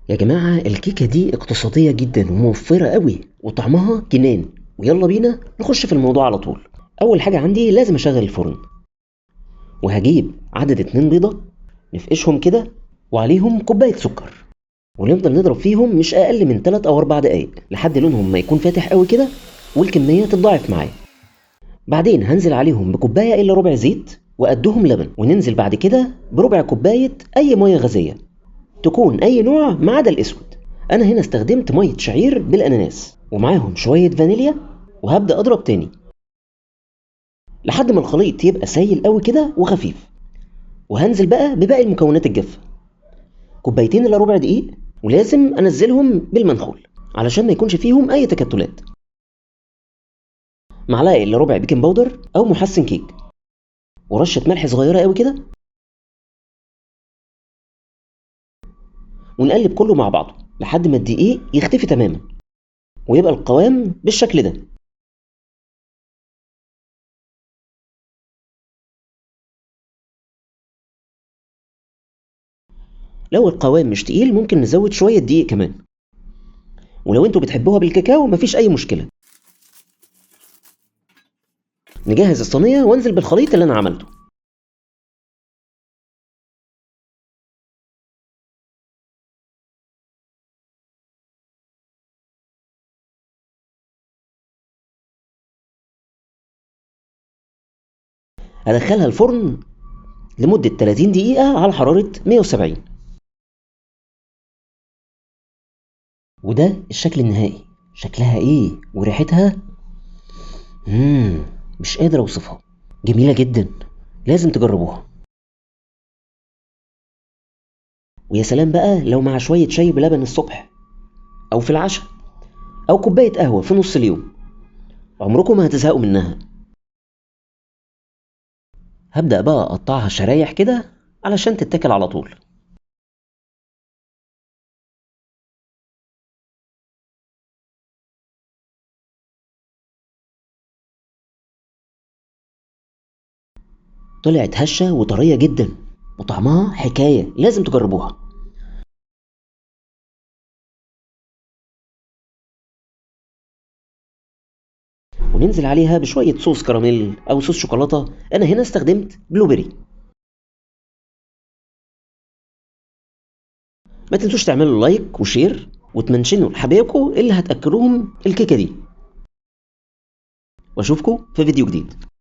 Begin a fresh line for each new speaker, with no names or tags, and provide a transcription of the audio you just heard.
يا جماعة الكيكة دي اقتصادية جدا وموفرة قوي وطعمها جنان. ويلا بينا نخش في الموضوع على طول. أول حاجة عندي لازم أشغل الفرن، وهجيب عدد 2 بيضة نفقشهم كده وعليهم كوباية سكر، ونفضل نضرب فيهم مش أقل من 3 أو 4 دقايق لحد لونهم ما يكون فاتح قوي كده والكمية تتضاعف معايا. بعدين هنزل عليهم بكوباية إلا ربع زيت وقدهم لبن، وننزل بعد كده بربع كوباية أي مية غازية تكون أي نوع ما عدا الأسود. أنا هنا استخدمت مية شعير بالأناناس ومعاهم شوية فانيليا، وهبدأ أضرب تاني لحد ما الخليط يبقى سايل قوي كده وخفيف. وهنزل بقى بباقي المكونات الجافة، كوبايتين إلا ربع دقيق، ولازم أنزلهم بالمنخول علشان ما يكونش فيهم أي تكتلات. معلقة إلا ربع بيكنج باودر أو محسن كيك، ورشة ملح صغيرة قوي كده، ونقلب كله مع بعضه لحد ما الدقيق يختفي تماما ويبقى القوام بالشكل ده. لو القوام مش تقيل ممكن نزود شوية دقيق كمان، ولو انتوا بتحبوها بالكاكاو مفيش اي مشكلة. نجهز الصينية وانزل بالخليط اللي انا عملته. هدخلها الفرن لمدة 30 دقيقة على حرارة 170. وده الشكل النهائي. شكلها ايه وريحتها؟ مش قادر اوصفها. جميلة جدا، لازم تجربوها. ويا سلام بقى لو مع شوية شاي بلبن الصبح او في العشاء او كوباية قهوة في نص اليوم، عمركم ما هتزهقوا منها. هبدأ بقى اقطعها شرايح كده علشان تتاكل على طول. طلعت هشة وطرية جدا وطعمها حكاية، لازم تجربوها. وننزل عليها بشوية صوص كراميل أو صوص شوكولاتة. أنا هنا استخدمت بلوبيري. ما تنسوش تعملوا لايك وشير وتمنشنوا لحبايبكم اللي هتأكلوهم الكيكة دي، واشوفكم في فيديو جديد.